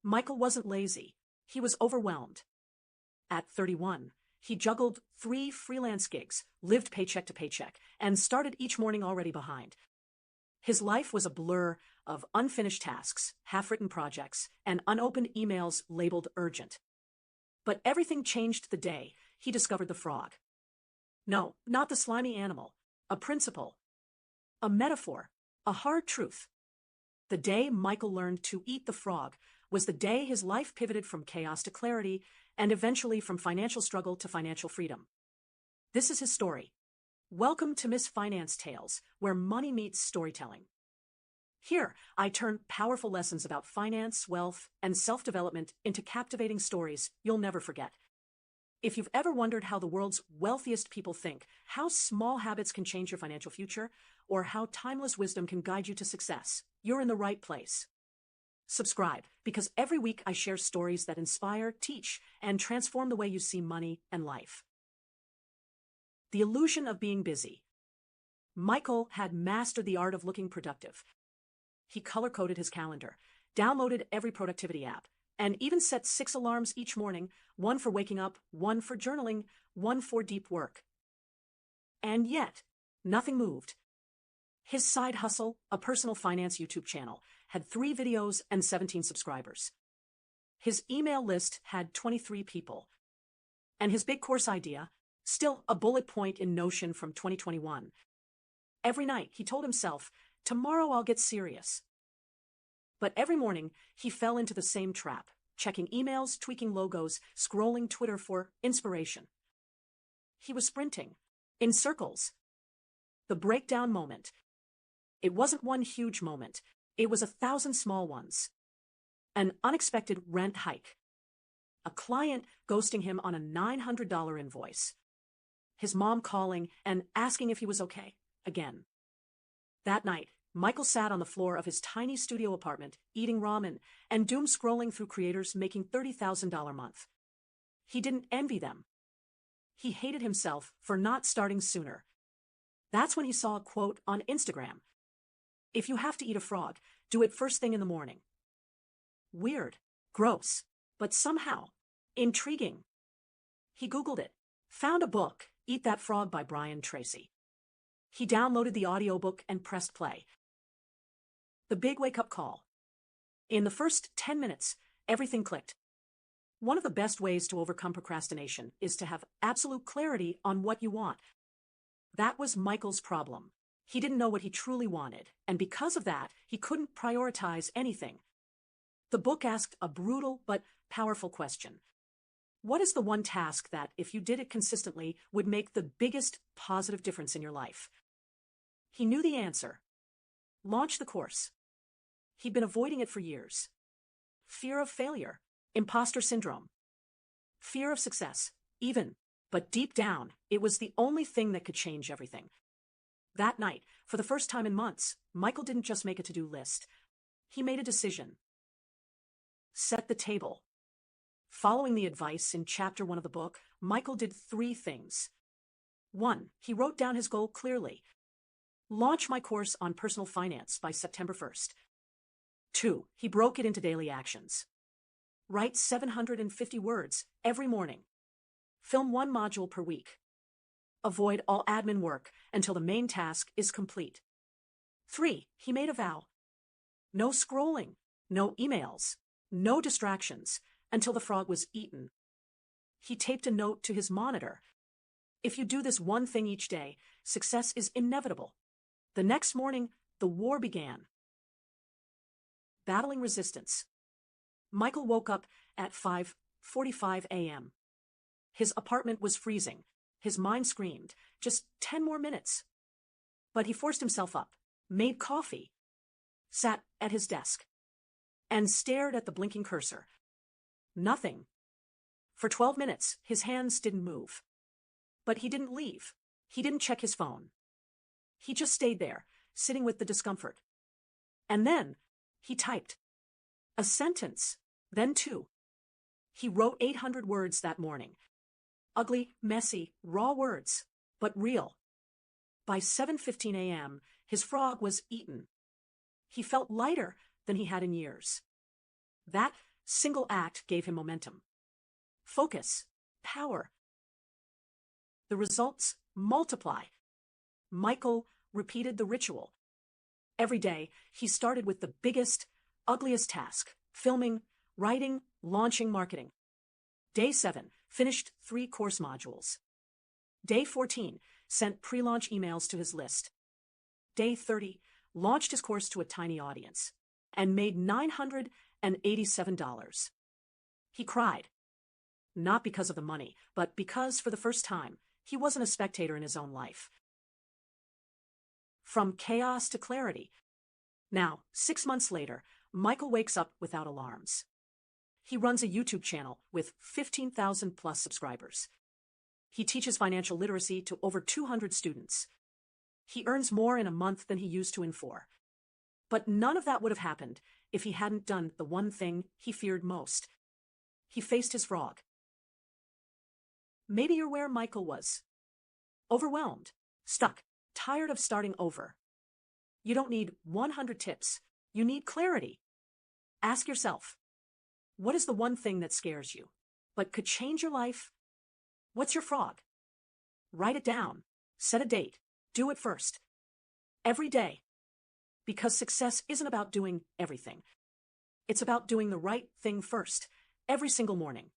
Michael wasn't lazy. He was overwhelmed. At 31, he juggled 3 freelance gigs, lived paycheck to paycheck, and started each morning already behind. His life was a blur of unfinished tasks, half-written projects, and unopened emails labeled urgent. But everything changed the day he discovered the frog. No, not the slimy animal. A principle. A metaphor. A hard truth. The day Michael learned to eat the frog was the day his life pivoted from chaos to clarity and eventually from financial struggle to financial freedom. This is his story. Welcome to Miss Finance Tales, where money meets storytelling. Here, I turn powerful lessons about finance, wealth, and self-development into captivating stories you'll never forget. If you've ever wondered how the world's wealthiest people think, how small habits can change your financial future, or how timeless wisdom can guide you to success, you're in the right place. Subscribe, because every week I share stories that inspire, teach, and transform the way you see money and life. The illusion of being busy. Michael had mastered the art of looking productive. He color-coded his calendar, downloaded every productivity app, and even set 6 alarms each morning, 1 for waking up, 1 for journaling, 1 for deep work. And yet, nothing moved. His side hustle, a personal finance YouTube channel, had 3 videos and 17 subscribers. His email list had 23 people. And his big course idea, still a bullet point in Notion from 2021. Every night, he told himself, tomorrow I'll get serious. But every morning, he fell into the same trap, checking emails, tweaking logos, scrolling Twitter for inspiration. He was sprinting, in circles. The breakdown moment. It wasn't one huge moment. It was 1,000 small ones. An unexpected rent hike. A client ghosting him on a $900 invoice. His mom calling and asking if he was okay, again. That night, Michael sat on the floor of his tiny studio apartment, eating ramen, and doom scrolling through creators making $30,000 a month. He didn't envy them. He hated himself for not starting sooner. That's when he saw a quote on Instagram. If you have to eat a frog, do it first thing in the morning. Weird, gross, but somehow intriguing. He Googled it, found a book, Eat That Frog by Brian Tracy. He downloaded the audiobook and pressed play. The big wake-up call. In the first 10 minutes, everything clicked. One of the best ways to overcome procrastination is to have absolute clarity on what you want. That was Michael's problem. He didn't know what he truly wanted, and because of that, he couldn't prioritize anything. The book asked a brutal but powerful question. What is the one task that, if you did it consistently, would make the biggest positive difference in your life? He knew the answer. Launch the course. He'd been avoiding it for years. Fear of failure, imposter syndrome, fear of success, even, but deep down, it was the only thing that could change everything. That night, for the first time in months, Michael didn't just make a to-do list. He made a decision. Set the table. Following the advice in chapter 1 of the book, Michael did 3 things. 1. He wrote down his goal clearly. Launch my course on personal finance by September 1st. 2. He broke it into daily actions. Write 750 words every morning. Film 1 module per week. Avoid all admin work until the main task is complete. 3. He made a vow. No scrolling, no emails, no distractions until the frog was eaten. He taped a note to his monitor. If you do this one thing each day, success is inevitable. The next morning, the war began. Battling resistance. Michael woke up at 5:45 a.m. His apartment was freezing. His mind screamed, just 10 more minutes. But he forced himself up, made coffee, sat at his desk, and stared at the blinking cursor. Nothing. For 12 minutes, his hands didn't move. But he didn't leave. He didn't check his phone. He just stayed there, sitting with the discomfort. And then, he typed. A sentence, then 2. He wrote 800 words that morning. Ugly, messy, raw words, but real. By 7:15 a.m., his frog was eaten. He felt lighter than he had in years. That single act gave him momentum. Focus, power. The results multiply. Michael repeated the ritual. Every day, he started with the biggest, ugliest task: filming, writing, launching, marketing. Day 7, finished 3 course modules. Day 14, sent pre-launch emails to his list. Day 30, launched his course to a tiny audience and made $987. He cried. Not because of the money, but because, for the first time, he wasn't a spectator in his own life. From chaos to clarity. Now, 6 months later, Michael wakes up without alarms. He runs a YouTube channel with 15,000 plus subscribers. He teaches financial literacy to over 200 students. He earns more in a month than he used to in 4. But none of that would have happened if he hadn't done the one thing he feared most. He faced his frog. Maybe you're where Michael was. Overwhelmed, stuck, tired of starting over. You don't need 100 tips. You need clarity. Ask yourself, what is the one thing that scares you, but could change your life? What's your frog? Write it down. Set a date. Do it first. Every day. Because success isn't about doing everything. It's about doing the right thing first, every single morning.